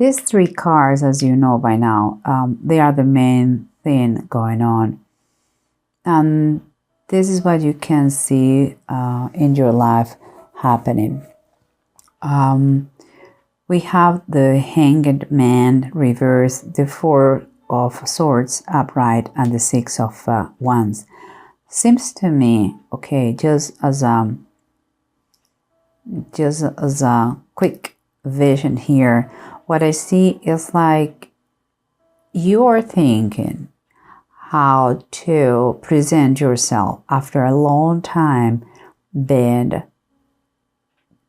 These three cards, as you know by now, they are the main thing going on. And this is what you can see in your life happening. We have the Hanged Man reversed, the Four of Swords upright, and the Six of Wands. Seems to me, okay, just as a quick vision here, what I see is like you are thinking how to present yourself after a long time being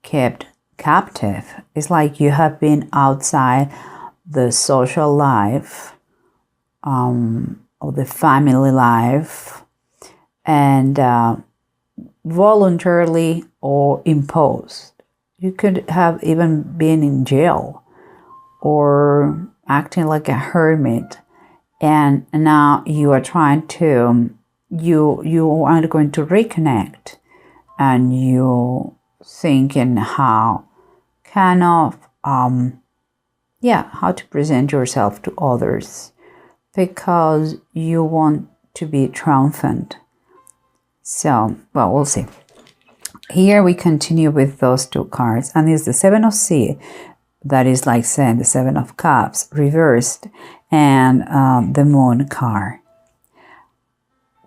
kept captive. It's like you have been outside the social life, or the family life, and voluntarily or imposed. You could have even been in jail or acting like a hermit, and now you are trying to, you are going to reconnect, and you thinking how kind of how to present yourself to others, because you want to be triumphant. So, well, we'll see. Here we continue with those two cards, and it's the Seven of Sea, that is like saying the Seven of Cups reversed, and the Moon card.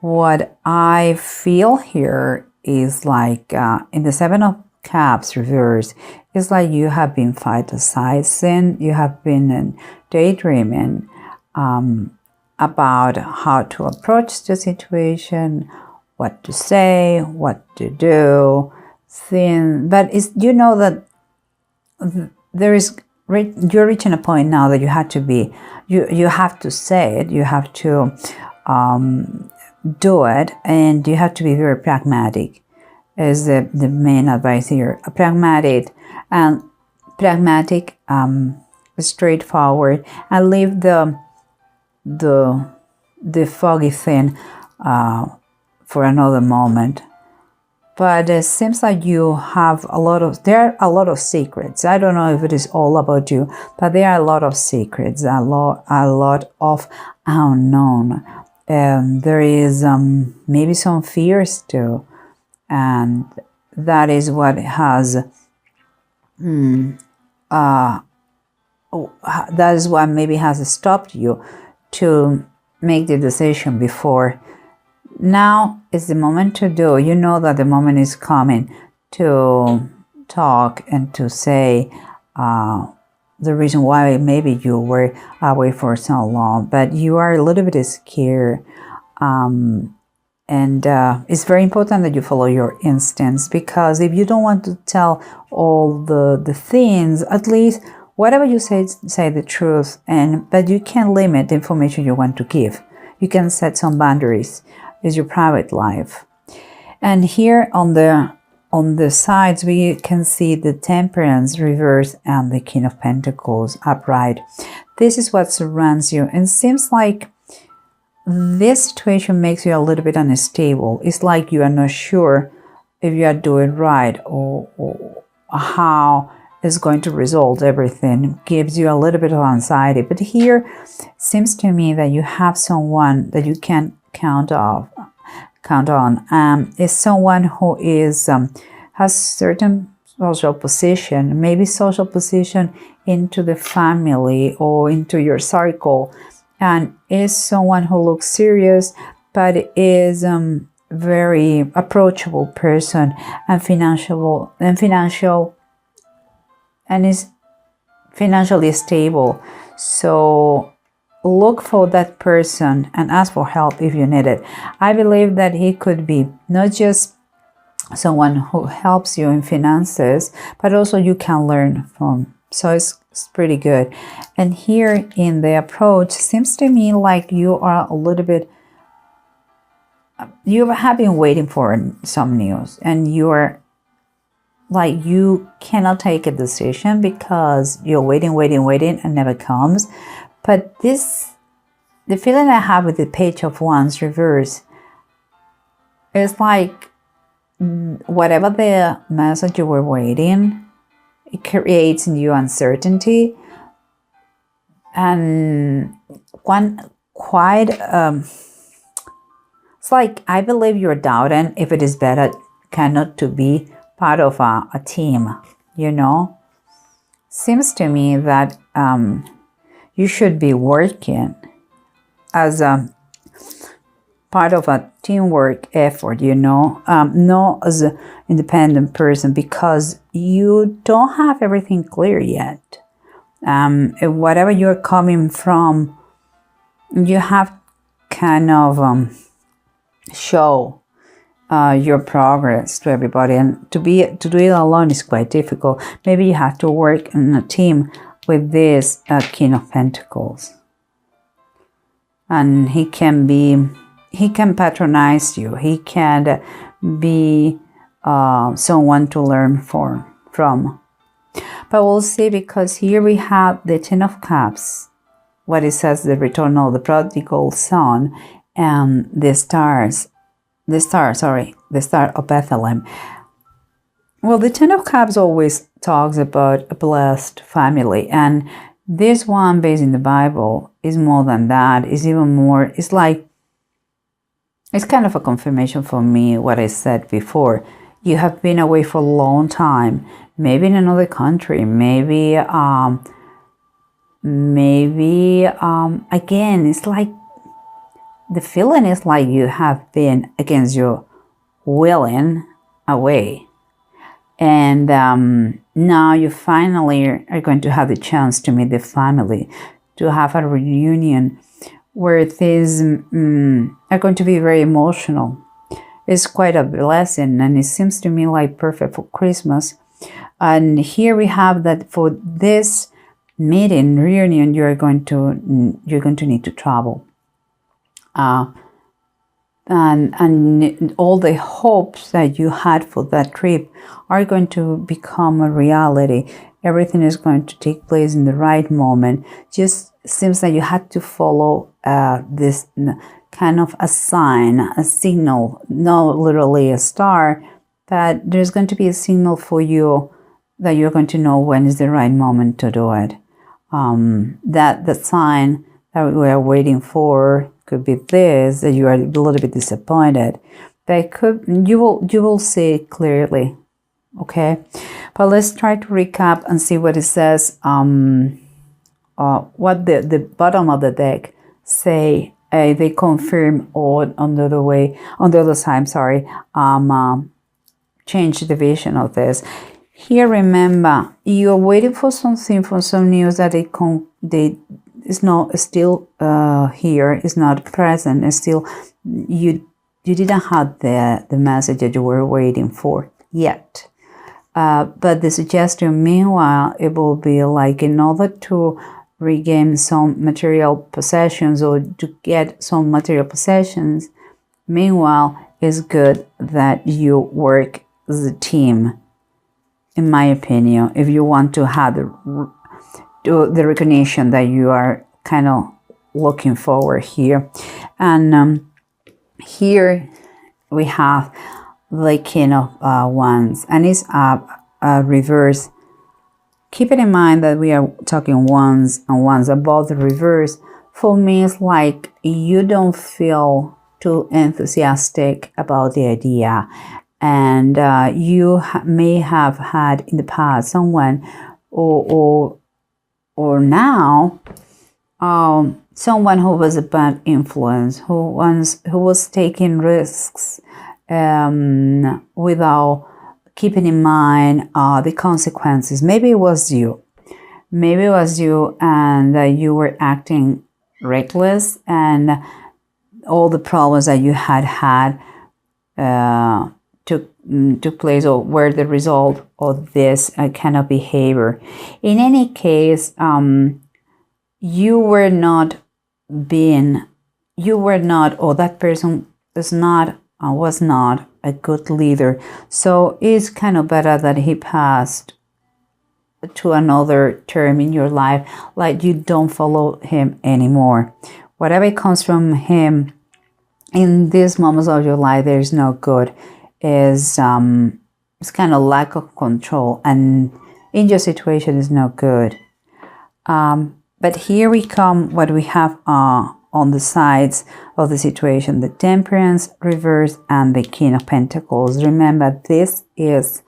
What I feel here is like in the Seven of Cups reversed, it's like you have been fantasizing, you have been daydreaming about how to approach the situation, what to say, what to do, but it's, you know that there is, you're reaching a point now that you have to be, you have to say it, you have to do it, and you have to be very pragmatic, is the main advice here. Pragmatic, straightforward, and leave the foggy thing for another moment. But it seems like you have there are a lot of secrets. I don't know if it is all about you, but there are a lot of secrets, a lot of unknown. There is maybe some fears too, and that is what has that is what maybe has stopped you to make the decision before. Now is the moment to do. You know that the moment is coming to talk and to say the reason why maybe you were away for so long, but you are a little bit scared. And it's very important that you follow your instincts, because if you don't want to tell all the things, at least whatever you say the truth, but you can limit the information you want to give. You can set some boundaries. It's your private life. And here on the sides we can see the Temperance reverse and the King of Pentacles upright. This is what surrounds you, and seems like this situation makes you a little bit unstable. It's like you are not sure if you are doing right, or how it's going to resolve everything. It gives you a little bit of anxiety. But here seems to me that you have someone that you can count on. Is someone who is has certain social position, maybe social position into the family or into your circle, and is someone who looks serious but is very approachable person, and is financially stable. So look for that person and ask for help if you need it. I believe that he could be not just someone who helps you in finances, but also you can learn from. So it's pretty good. And here in the approach, seems to me like you are a little bit, you have been waiting for some news, and you are like, you cannot take a decision because you're waiting and never comes. But the feeling I have with the Page of Wands reverse is like whatever the message you were waiting, it creates in you uncertainty. and one quite it's like, I believe you're doubting if it is better cannot to be part of a team, you know. Seems to me that you should be working as a part of a teamwork effort, you know, not as an independent person, because you don't have everything clear yet. Whatever you're coming from, you have kind of show your progress to everybody, and to do it alone is quite difficult. Maybe you have to work in a team with this King of Pentacles, and he can patronize you. He can be someone to learn from. But we'll see, because here we have the Ten of Cups, what it says, the return of the prodigal son, and the star of Bethlehem. Well, the Ten of Cups always talks about a blessed family, and this one, based in the Bible, is more than that. It's even more. It's like, it's kind of a confirmation for me what I said before. You have been away for a long time, maybe in another country, maybe again, it's like the feeling is like you have been against your willing away, and now you finally are going to have the chance to meet the family, to have a reunion where things are going to be very emotional. It's quite a blessing, and it seems to me like perfect for Christmas. And here we have that for this meeting, reunion, you're going to need to travel. And all the hopes that you had for that trip are going to become a reality. Everything is going to take place in the right moment. Just seems that you had to follow this kind of a sign, a signal, not literally a star, but there's going to be a signal for you that you're going to know when is the right moment to do it. That the sign that we are waiting for could be this, that you are a little bit disappointed, but you will see it clearly. Okay, but let's try to recap and see what it says. What the bottom of the deck say. They confirm on the other side. Sorry, change the vision of this. Here, remember, you're waiting for something, for some news that is not still here, is not present. It's still you didn't have the message that you were waiting for yet. But the suggestion, meanwhile, it will be like, in order to regain some material possessions or to get some material possessions, meanwhile, it's good that you work as a team, in my opinion, if you want to have the recognition that you are kind of looking forward here. And here we have the King of Wands, and it's a reverse. Keep it in mind that we are talking wands and wands above the reverse. For me, it's like you don't feel too enthusiastic about the idea, and you may have had in the past someone or now someone who was a bad influence, who was taking risks without keeping in mind the consequences. Maybe it was you, and you were acting reckless, and all the problems that you had took place, or were the result of this kind of behavior. In any case, you were not, or that person was not a good leader. So it's kind of better that he passed to another term in your life, like you don't follow him anymore. Whatever comes from him in these moments of your life, there is no good. It's kind of lack of control, and in your situation is no good. But here we come, what we have on the sides of the situation: the Temperance reverse and the King of Pentacles. Remember, this is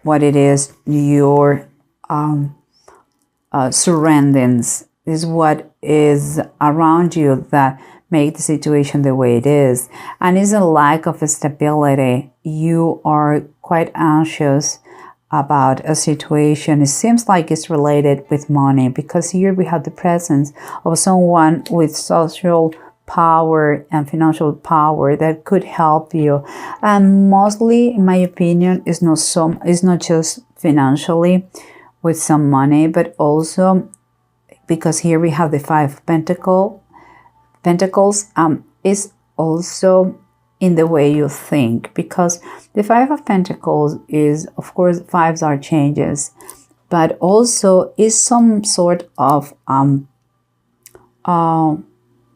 what it is, your surroundings is what is around you that make the situation the way it is, and is a lack of stability. You are quite anxious about a situation. It seems like it's related with money, because here we have the presence of someone with social power and financial power that could help you, and mostly, in my opinion, it's not just financially with some money, but also because here we have the Five of Pentacles, is also in the way you think, because the Five of Pentacles is, of course, fives are changes, but also is some sort of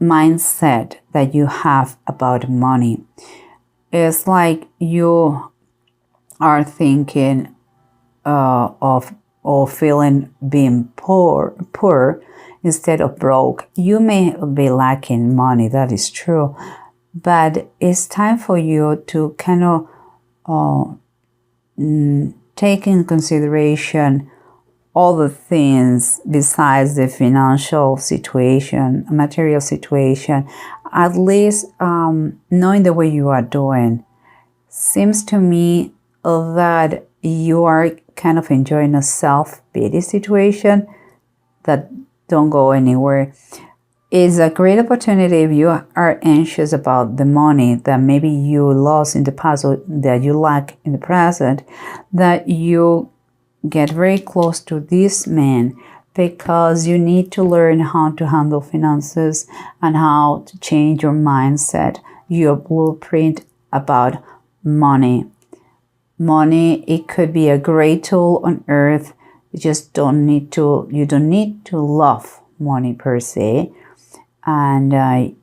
mindset that you have about money. It's like you are thinking of or feeling being poor instead of broke. You may be lacking money, that is true, but it's time for you to kind of take in consideration all the things besides the financial situation, material situation. At least knowing the way you are doing, seems to me that you are kind of enjoying a self-pity situation that don't go anywhere. It's a great opportunity if you are anxious about the money that maybe you lost in the past or that you lack in the present, that you get very close to this man, because you need to learn how to handle finances and how to change your mindset, your blueprint about money. Money, it could be a great tool on earth. You don't need to love money per se, and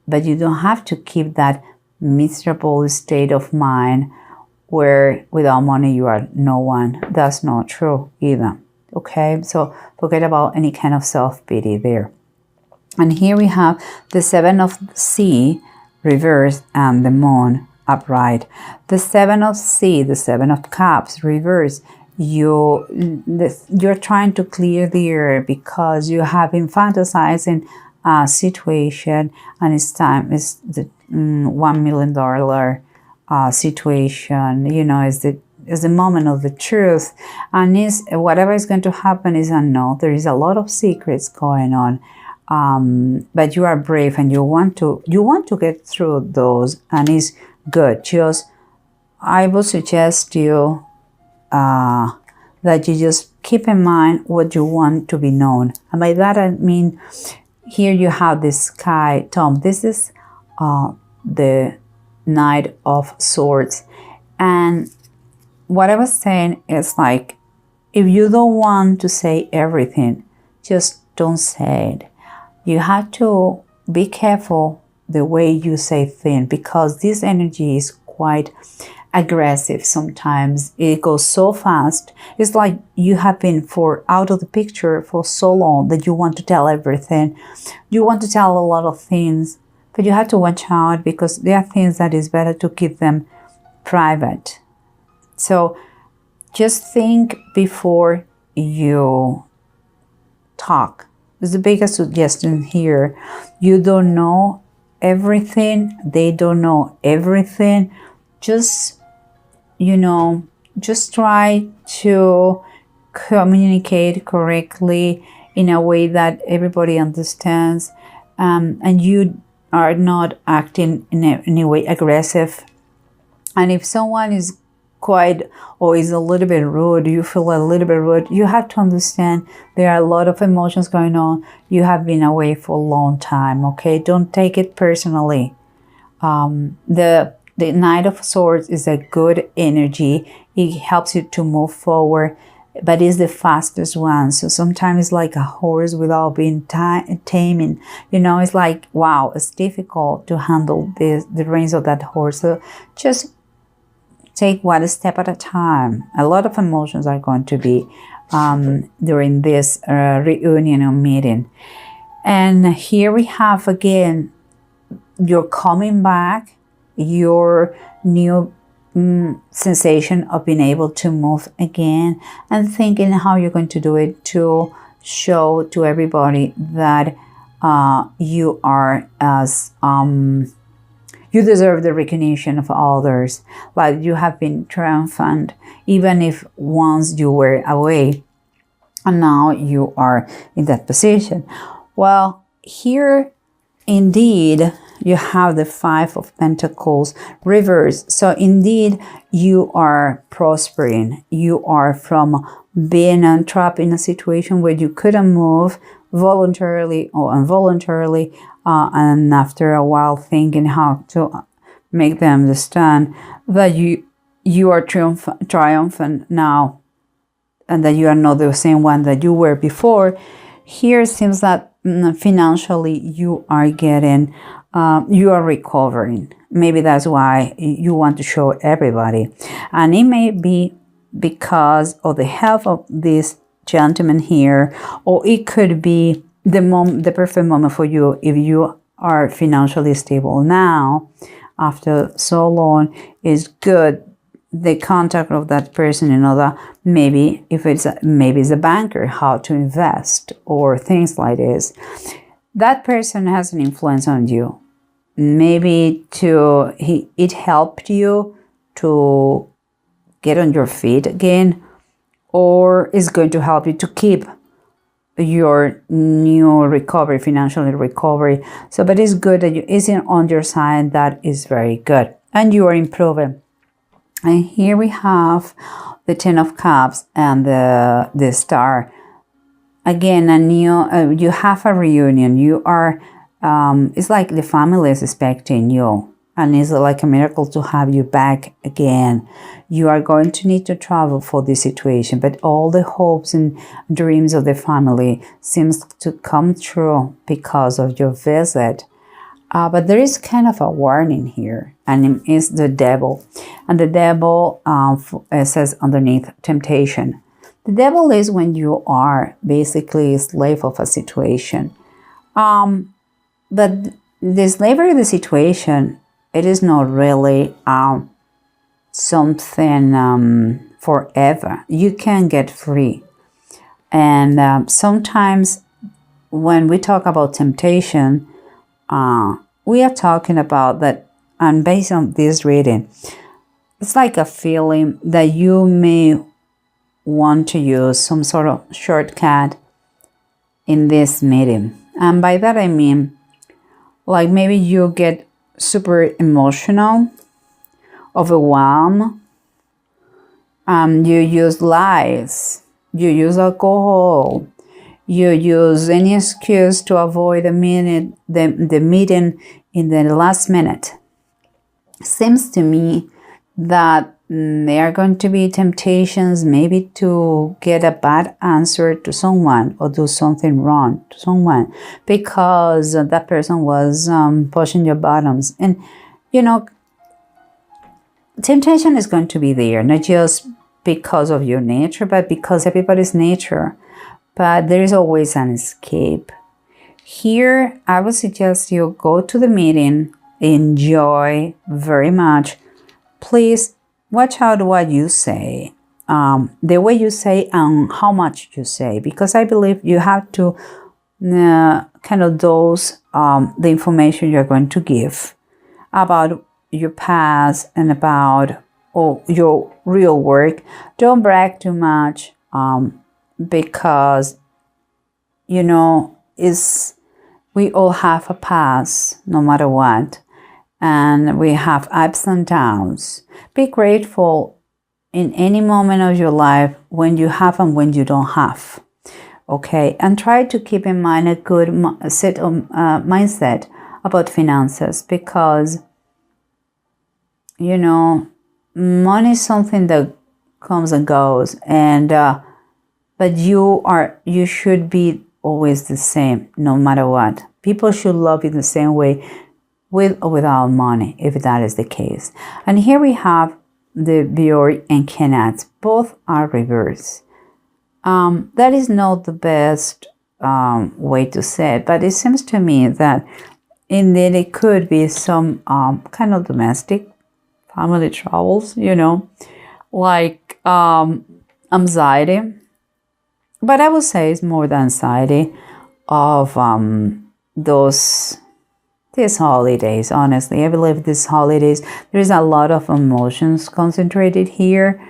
but you don't have to keep that miserable state of mind where without money you are no one. That's not true either. Okay, so forget about any kind of self-pity there. And here we have the Seven of Sea reversed and the Moon upright. The Seven of Sea, the Seven of Cups reversed. You're trying to clear the air because you have been fantasizing a situation, and it's time. It's the $1 million situation. You know, is the moment of the truth, and is whatever is going to happen is unknown. There is a lot of secrets going on, but you are brave and you want to get through those, and it's good. Just I would suggest you that you just keep in mind what you want to be known, and by that I mean here you have the Sky Tomb. This is the Knight of Swords, and what I was saying is like, if you don't want to say everything, just don't say it. You have to be careful the way you say things, because this energy is quite aggressive sometimes. It goes so fast. It's like you have been out of the picture for so long that you want to tell everything. You want to tell a lot of things, but you have to watch out, because there are things that is better to keep them private. So just think before you talk. It's the biggest suggestion here. You don't know everything. They don't know everything. Just, just try to communicate correctly in a way that everybody understands, and you are not acting in any way aggressive. And if someone is quiet or is a little bit rude, you feel a little bit rude, you have to understand there are a lot of emotions going on. You have been away for a long time, okay? Don't take it personally. The Knight of Swords is a good energy. It helps you to move forward, but it's the fastest one. So sometimes it's like a horse without being taming. It's like, wow, it's difficult to handle the reins of that horse. So just take one step at a time. A lot of emotions are going to be during this reunion or meeting. And here we have again, you're coming back, your new sensation of being able to move again, and thinking how you're going to do it to show to everybody that you are as you deserve the recognition of others, like you have been triumphant, even if once you were away and now you are in that position. Well, here indeed you have the Five of Pentacles reversed. So indeed you are prospering. You are from being trapped in a situation where you couldn't move voluntarily or involuntarily, and after a while thinking how to make them understand that you are triumphant now, and that you are not the same one that you were before. Here it seems that financially you are getting, you are recovering. Maybe that's why you want to show everybody. And it may be because of the health of this gentleman here, or it could be the perfect moment for you if you are financially stable now after so long. Is good, the contact of that person, that maybe if it's a banker, how to invest or things like this. That person has an influence on you. Maybe it helped you to get on your feet again, or is going to help you to keep your new recovery, financially recovery. So, but it's good that you isn't on your side. That is very good, and you are improving. And here we have the Ten of Cups and the Star. Again, you have a reunion. You are, it's like the family is expecting you. And it's like a miracle to have you back again. You are going to need to travel for this situation, but all the hopes and dreams of the family seems to come true because of your visit. But there is kind of a warning here, and it is the devil. And the devil says underneath, temptation. The devil is when you are basically a slave of a situation. But the slavery of the situation, it is not really something forever. You can get free. And sometimes when we talk about temptation, we are talking about that, and based on this reading, it's like a feeling that you may want to use some sort of shortcut in this meeting. And by that I mean, like maybe you get super emotional, overwhelmed, you use lies, you use alcohol, you use any excuse to avoid the meeting in the last minute. Seems to me that there are going to be temptations maybe to get a bad answer to someone or do something wrong to someone because that person was pushing your buttons. And temptation is going to be there, not just because of your nature, but because everybody's nature. But there is always an escape. Here, I would suggest you go to the meeting, enjoy very much. Please watch out what you say, the way you say and how much you say, because I believe you have to kind of dose the information you're going to give about your past and about your real work. Don't brag too much. Because we all have a past, no matter what, and we have ups and downs. Be grateful in any moment of your life when you have and when you don't have. Okay, and try to keep in mind a good mindset about finances, because money is something that comes and goes, and but you should be always the same, no matter what. People should love you the same way, with or without money, if that is the case. And here we have the Bjork and Kenneth. Both are reversed. That is not the best way to say it, but it seems to me that indeed it could be some kind of domestic family troubles, like anxiety. But I would say it's more the anxiety of these holidays. Honestly, I believe these holidays, there is a lot of emotions concentrated here.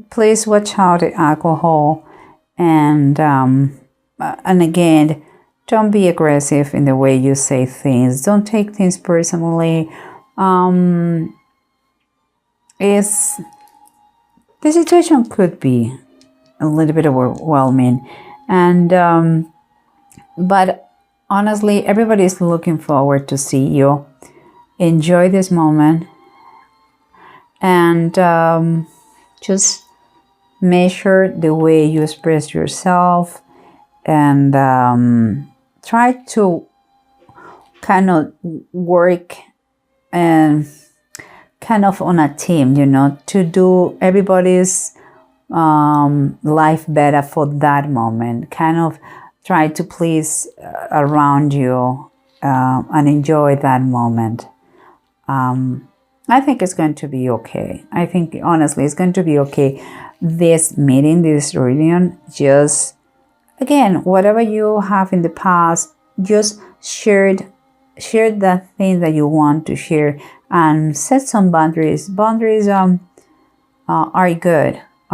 Please watch out the alcohol, and again, don't be aggressive in the way you say things. Don't take things personally. The situation could be a little bit overwhelming, and but honestly, everybody is looking forward to see you. Enjoy this moment, and just measure the way you express yourself, and try to kind of work and kind of on a team, to do everybody's life better for that moment. Kind of try to please around you and enjoy that moment. I think it's going to be okay. I think honestly it's going to be okay. This meeting, this reunion, just again, whatever you have in the past, just share the thing that you want to share, and set some boundaries. Boundaries are good.